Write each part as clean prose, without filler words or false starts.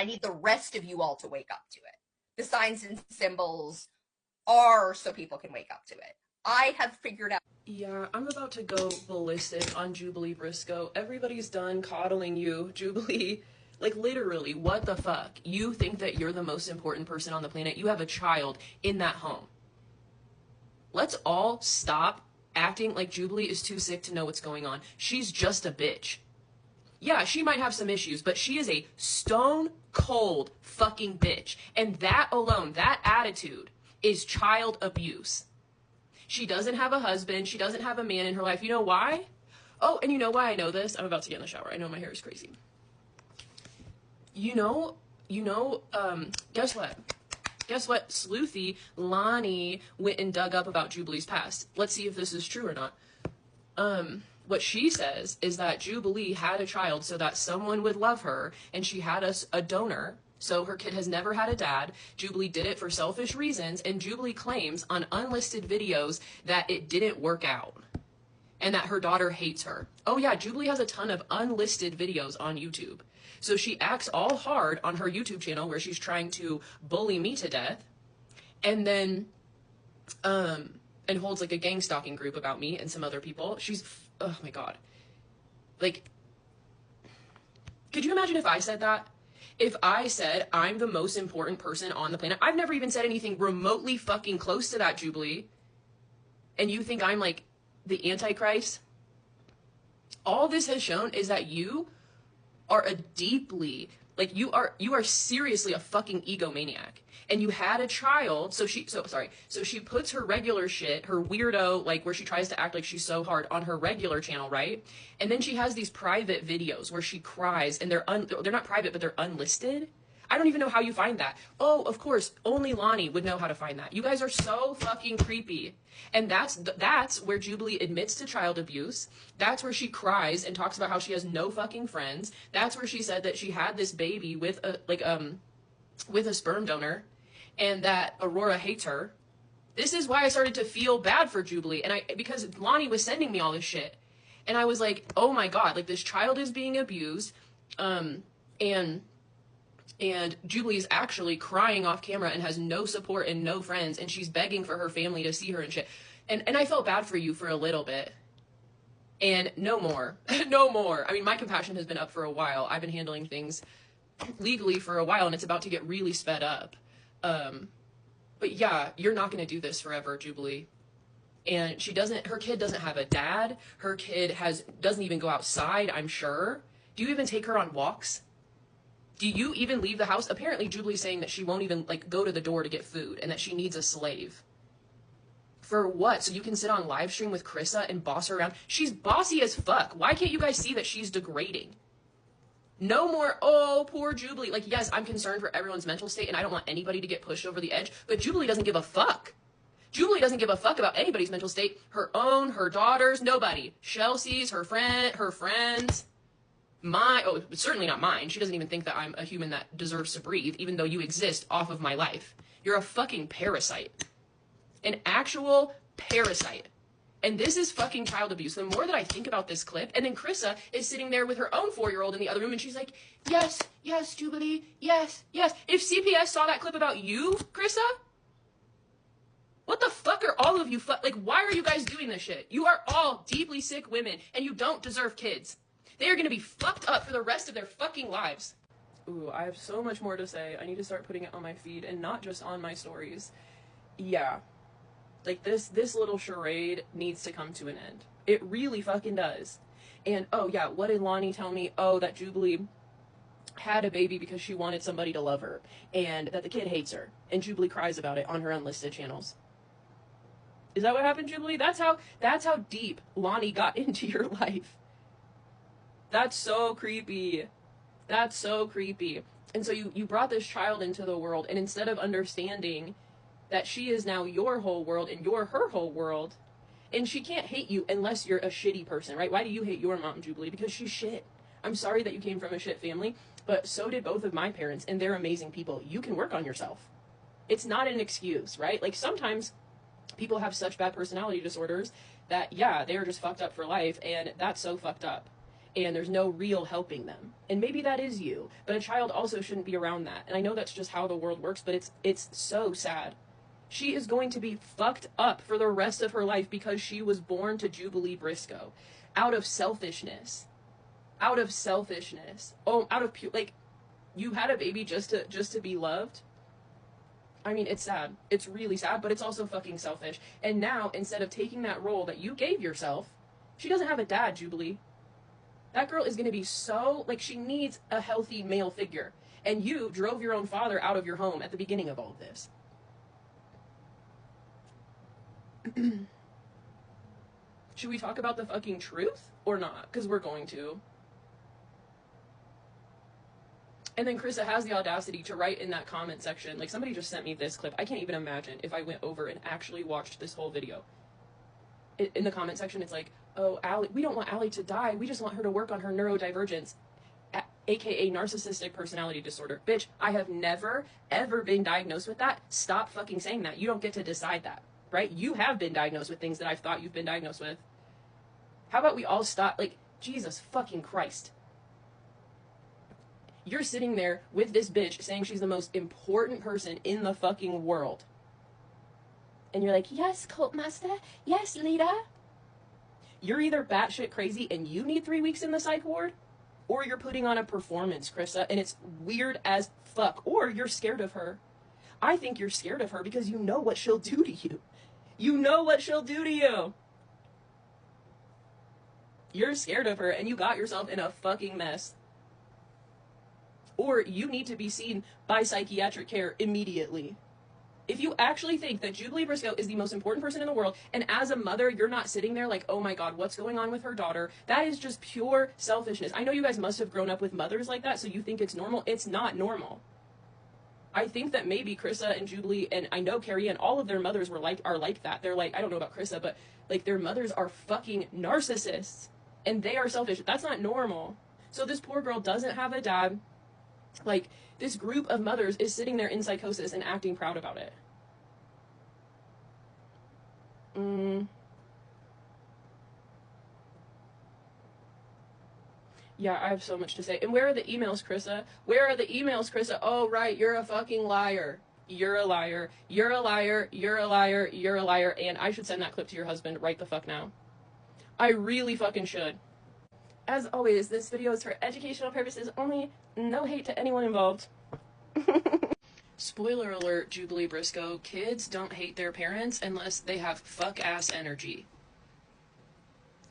I need the rest of you all to wake up to it. The signs and symbols are so people can wake up to it. I have figured out. Yeah, I'm about to go ballistic on Jubilee Briscoe. Everybody's done coddling you, Jubilee. Like, literally, what the fuck? You think that you're the most important person on the planet? You have a child in that home. Let's all stop acting like Jubilee is too sick to know what's going on. She's just a bitch. Yeah, she might have some issues, but she is a stone cold fucking bitch. And that alone, that attitude, is child abuse. She doesn't have a husband. She doesn't have a man in her life. You know why? Oh, and you know why I know this? I'm about to get in the shower. I know my hair is crazy. Guess what? Guess what? Sleuthy Lonnie went and dug up about Jubilee's past. Let's see if this is true or not. What she says is that Jubilee had a child so that someone would love her, and she had a donor, so her kid has never had a dad. Jubilee did it for selfish reasons, and Jubilee claims on unlisted videos that it didn't work out, and that her daughter hates her. Oh yeah, Jubilee has a ton of unlisted videos on YouTube. So she acts all hard on her YouTube channel where she's trying to bully me to death, and then, and holds like a gang stalking group about me and some other people. Oh my God. Like, could you imagine if I said that? If I said I'm the most important person on the planet, I've never even said anything remotely fucking close to that, Jubilee, and you think I'm like the Antichrist? All this has shown is that you are a deeply, like, you are seriously a fucking egomaniac. And you had a child, so she puts her regular shit, her weirdo, like, where she tries to act like she's so hard, on her regular channel, right? And then she has these private videos where she cries, and they're not private, but they're unlisted. I don't even know how you find that. Oh, of course, only Lonnie would know how to find that. You guys are so fucking creepy. And that's where Jubilee admits to child abuse. That's where she cries and talks about how she has no fucking friends. That's where she said that she had this baby with a sperm donor, and that Aurora hates her. This is why I started to feel bad for Jubilee, because Lonnie was sending me all this shit. And I was like, oh my God, like, this child is being abused, and Jubilee is actually crying off camera and has no support and no friends, and she's begging for her family to see her and shit. And I felt bad for you for a little bit. And no more. No more. I mean, my compassion has been up for a while. I've been handling things legally for a while, and it's about to get really sped up. But yeah, you're not going to do this forever, Jubilee. And her kid doesn't have a dad. Her kid doesn't even go outside, I'm sure. Do you even take her on walks? Do you even leave the house? Apparently, Jubilee's saying that she won't even, like, go to the door to get food, and that she needs a slave. For what? So you can sit on live stream with Krissa and boss her around? She's bossy as fuck. Why can't you guys see that she's degrading? No more, oh, poor Jubilee. Like, yes, I'm concerned for everyone's mental state, and I don't want anybody to get pushed over the edge, but Jubilee doesn't give a fuck. Jubilee doesn't give a fuck about anybody's mental state. Her own, her daughters, nobody. Chelsea's, her friends. Certainly not mine. She doesn't even think that I'm a human that deserves to breathe, even though you exist off of my life. You're a fucking parasite. An actual parasite. And this is fucking child abuse. The more that I think about this clip, and then Krissa is sitting there with her own 4-year-old in the other room, and she's like, yes, Jubilee, yes. If CPS saw that clip about you, Krissa, what the fuck are all of you, like, why are you guys doing this shit? You are all deeply sick women, and you don't deserve kids. They are going to be fucked up for the rest of their fucking lives. Ooh, I have so much more to say. I need to start putting it on my feed and not just on my stories. Yeah. Like, this little charade needs to come to an end. It really fucking does. And, oh yeah, what did Lonnie tell me? Oh, that Jubilee had a baby because she wanted somebody to love her. And that the kid hates her. And Jubilee cries about it on her unlisted channels. Is that what happened, Jubilee? That's how deep Lonnie got into your life. That's so creepy. That's so creepy. And so you brought this child into the world, and instead of understanding that she is now your whole world and you're her whole world, and she can't hate you unless you're a shitty person, right? Why do you hate your mom, Jubilee? Because she's shit. I'm sorry that you came from a shit family, but so did both of my parents, and they're amazing people. You can work on yourself. It's not an excuse, right? Like, sometimes people have such bad personality disorders that, yeah, they're just fucked up for life, and that's so fucked up. and there's no real helping them. And maybe that is you, but a child also shouldn't be around that. And I know that's just how the world works, but it's so sad. She is going to be fucked up for the rest of her life because she was born to Jubilee Briscoe out of selfishness. Out of selfishness. Oh, out of pure, like, you had a baby just to be loved. I mean, it's sad. It's really sad, but it's also fucking selfish. And now, instead of taking that role that you gave yourself, she doesn't have a dad, Jubilee. That girl is going to be so, like, she needs a healthy male figure. And you drove your own father out of your home at the beginning of all of this. Should we talk about the fucking truth or not? Because we're going to. And then Krista has the audacity to write in that comment section, like, somebody just sent me this clip. I can't even imagine if I went over and actually watched this whole video. In the comment section, it's like, oh, Allie, we don't want Allie to die. We just want her to work on her neurodivergence, aka narcissistic personality disorder. Bitch, I have never, ever been diagnosed with that. Stop fucking saying that. You don't get to decide that, right? You have been diagnosed with things that I've thought you've been diagnosed with. How about we all stop? Like, Jesus fucking Christ. You're sitting there with this bitch saying she's the most important person in the fucking world. And you're like, yes, cult master. Yes, leader. You're either batshit crazy and you need 3 weeks in the psych ward, or you're putting on a performance, Krista, and it's weird as fuck. Or you're scared of her. I think you're scared of her because you know what she'll do to you. You know what she'll do to you. You're scared of her and you got yourself in a fucking mess. Or you need to be seen by psychiatric care immediately. If you actually think that Jubilee Briscoe is the most important person in the world, and as a mother, you're not sitting there like, oh my God, what's going on with her daughter? That is just pure selfishness. I know you guys must have grown up with mothers like that, so you think it's normal. It's not normal. I think that maybe Krissa and Jubilee, and I know Carrie and all of their mothers are like that. They're like, I don't know about Krissa, but like their mothers are fucking narcissists, and they are selfish. That's not normal. So this poor girl doesn't have a dad. Like, this group of mothers is sitting there in psychosis and acting proud about it. Yeah, I have so much to say. And where are the emails, Krissa? Where are the emails, Krissa? Oh, right, you're a fucking liar. You're a liar. You're a liar. You're a liar. You're a liar. And I should send that clip to your husband right the fuck now. I really fucking should. As always, this video is for educational purposes only. No hate to anyone involved. Spoiler alert, Jubilee Briscoe. Kids don't hate their parents unless they have fuck-ass energy.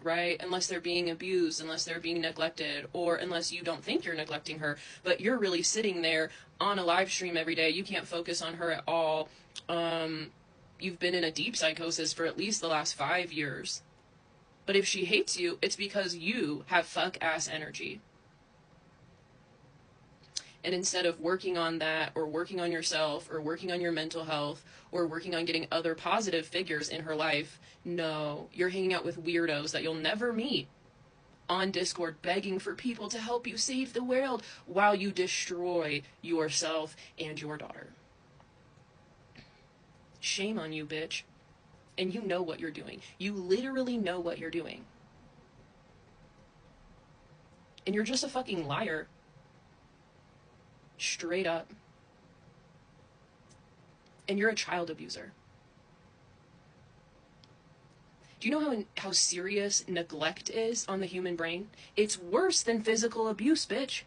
Right? Unless they're being abused, unless they're being neglected, or unless you don't think you're neglecting her, but you're really sitting there on a live stream every day. You can't focus on her at all. You've been in a deep psychosis for at least the last 5 years. But if she hates you, it's because you have fuck-ass energy. And instead of working on that, or working on yourself, or working on your mental health, or working on getting other positive figures in her life, no, you're hanging out with weirdos that you'll never meet on Discord, begging for people to help you save the world while you destroy yourself and your daughter. Shame on you, bitch. And you know what you're doing. You literally know what you're doing. And you're just a fucking liar. Straight up. And you're a child abuser. Do you know how serious neglect is on the human brain? It's worse than physical abuse, bitch.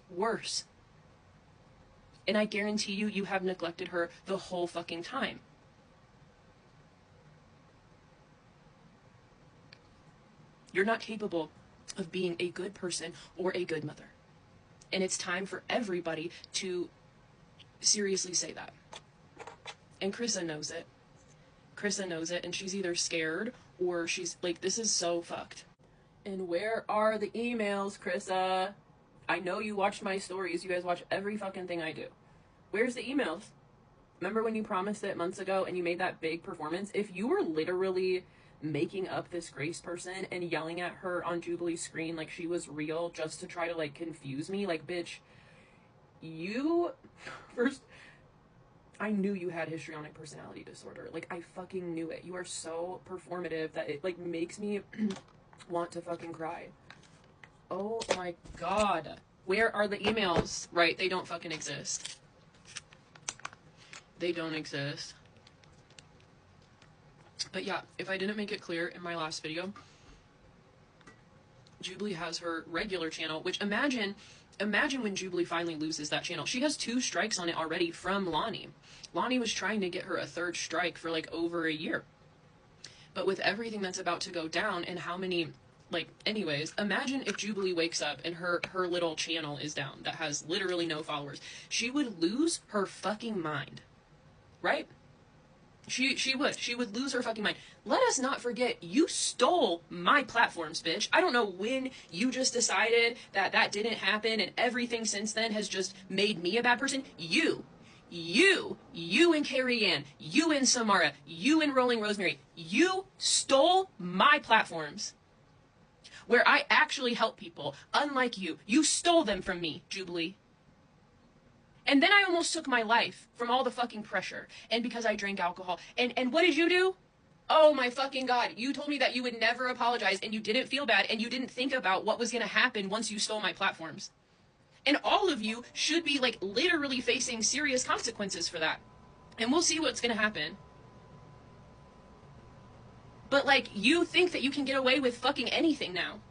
Worse. And I guarantee you, you have neglected her the whole fucking time. You're not capable of being a good person or a good mother. And it's time for everybody to seriously say that. And Krissa knows it. Krissa knows it, and she's either scared or she's like, this is so fucked. And where are the emails, Krissa? I know you watched my stories. You guys watch every fucking thing I do. Where's the emails? Remember when you promised it months ago and you made that big performance? If you were literally making up this Grace person and yelling at her on Jubilee's screen like she was real just to try to like confuse me, like, bitch, you first, I knew you had histrionic personality disorder. Like, I fucking knew it. You are so performative that it like makes me want to fucking cry. Oh my god. Where are the emails? Right, they don't fucking exist. They don't exist. But yeah, if I didn't make it clear in my last video, Jubilee has her regular channel, which imagine when Jubilee finally loses that channel. She has 2 strikes on it already from Lonnie. Lonnie was trying to get her a 3rd strike for like over a year. But with everything that's about to go down and how many, like, anyways, imagine if Jubilee wakes up and her little channel is down that has literally no followers. She would lose her fucking mind. Right? She would lose her fucking mind. Let us not forget, you stole my platforms, bitch. I don't know when you just decided that didn't happen and everything since then has just made me a bad person. You and Carrie Ann, you and Samara, you and Rolling Rosemary, you stole my platforms where I actually help people. Unlike you, you stole them from me, Jubilee. And then I almost took my life from all the fucking pressure and because I drank alcohol. And what did you do? Oh my fucking God. You told me that you would never apologize and you didn't feel bad and you didn't think about what was going to happen once you stole my platforms. And all of you should be like literally facing serious consequences for that. And we'll see what's going to happen. But like, you think that you can get away with fucking anything now.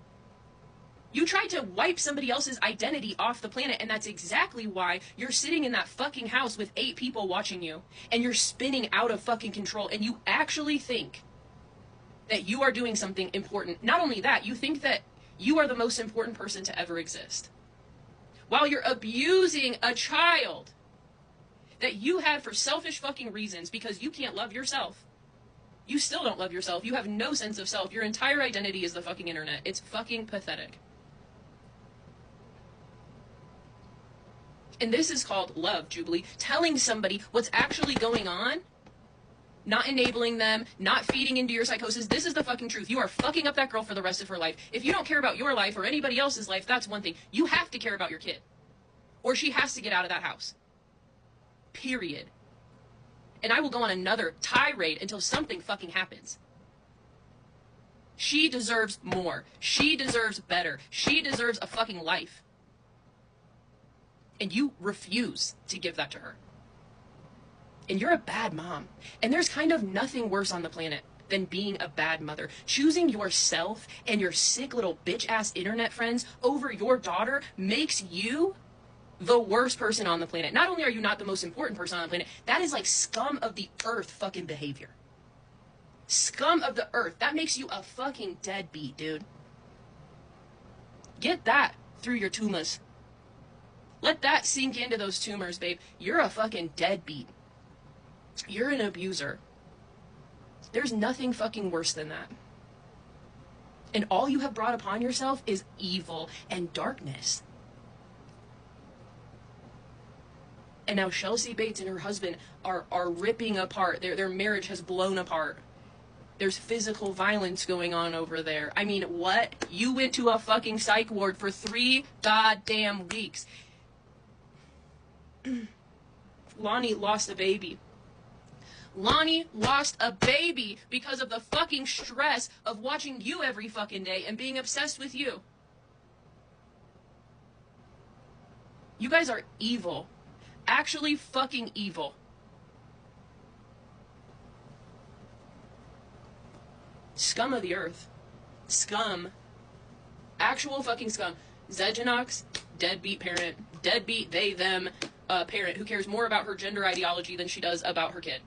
You tried to wipe somebody else's identity off the planet, and that's exactly why you're sitting in that fucking house with 8 people watching you, and you're spinning out of fucking control, and you actually think that you are doing something important. Not only that, you think that you are the most important person to ever exist. While you're abusing a child that you had for selfish fucking reasons because you can't love yourself. You still don't love yourself. You have no sense of self. Your entire identity is the fucking internet. It's fucking pathetic. And this is called love, Jubilee. Telling somebody what's actually going on, not enabling them, not feeding into your psychosis. This is the fucking truth. You are fucking up that girl for the rest of her life. If you don't care about your life or anybody else's life, that's one thing. You have to care about your kid. Or she has to get out of that house. Period. And I will go on another tirade until something fucking happens. She deserves more. She deserves better. She deserves a fucking life. And you refuse to give that to her. And you're a bad mom. And there's kind of nothing worse on the planet than being a bad mother. Choosing yourself and your sick little bitch-ass internet friends over your daughter makes you the worst person on the planet. Not only are you not the most important person on the planet, that is like scum of the earth fucking behavior. Scum of the earth. That makes you a fucking deadbeat, dude. Get that through your tumors. Let that sink into those tumors, babe. You're a fucking deadbeat. You're an abuser. There's nothing fucking worse than that. And all you have brought upon yourself is evil and darkness. And now Chelsea Bates and her husband are ripping apart. Their marriage has blown apart. There's physical violence going on over there. I mean, what? You went to a fucking psych ward for 3 goddamn weeks. Lonnie lost a baby. Lonnie lost a baby because of the fucking stress of watching you every fucking day and being obsessed with you. You guys are evil. Actually fucking evil. Scum of the earth. Scum. Actual fucking scum. Zedjanox, deadbeat parent. Deadbeat they, them parent who cares more about her gender ideology than she does about her kid.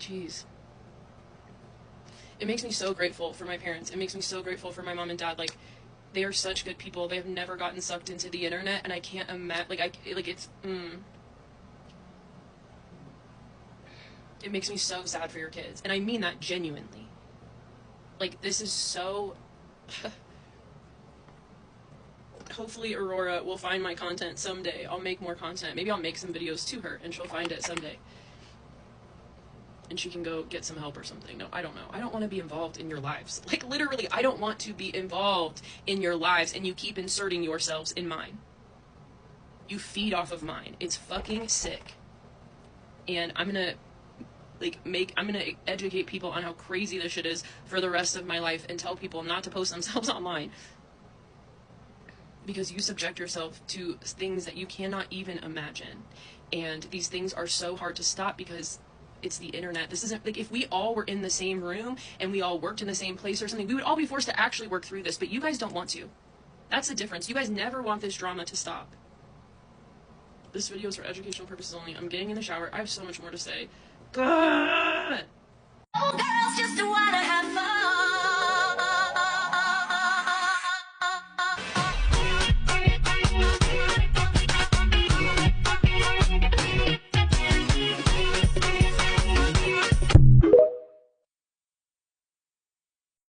Jeez. It makes me so grateful for my parents. It makes me so grateful for my mom and dad. Like, they are such good people. They have never gotten sucked into the internet, and I can't imagine, it makes me so sad for your kids. And I mean that genuinely. Like, this is so... Hopefully Aurora will find my content someday. I'll make more content. Maybe I'll make some videos to her, and she'll find it someday. And she can go get some help or something. No, I don't know. I don't want to be involved in your lives. Like, literally, I don't want to be involved in your lives, and you keep inserting yourselves in mine. You feed off of mine. It's fucking sick. And I'm gonna like, I'm gonna educate people on how crazy this shit is for the rest of my life and tell people not to post themselves online. Because you subject yourself to things that you cannot even imagine. And these things are so hard to stop because it's the internet. This isn't, like, if we all were in the same room and we all worked in the same place or something, we would all be forced to actually work through this, but you guys don't want to. That's the difference. You guys never want this drama to stop. This video is for educational purposes only. I'm getting in the shower. I have so much more to say. Girls just wanna have fun.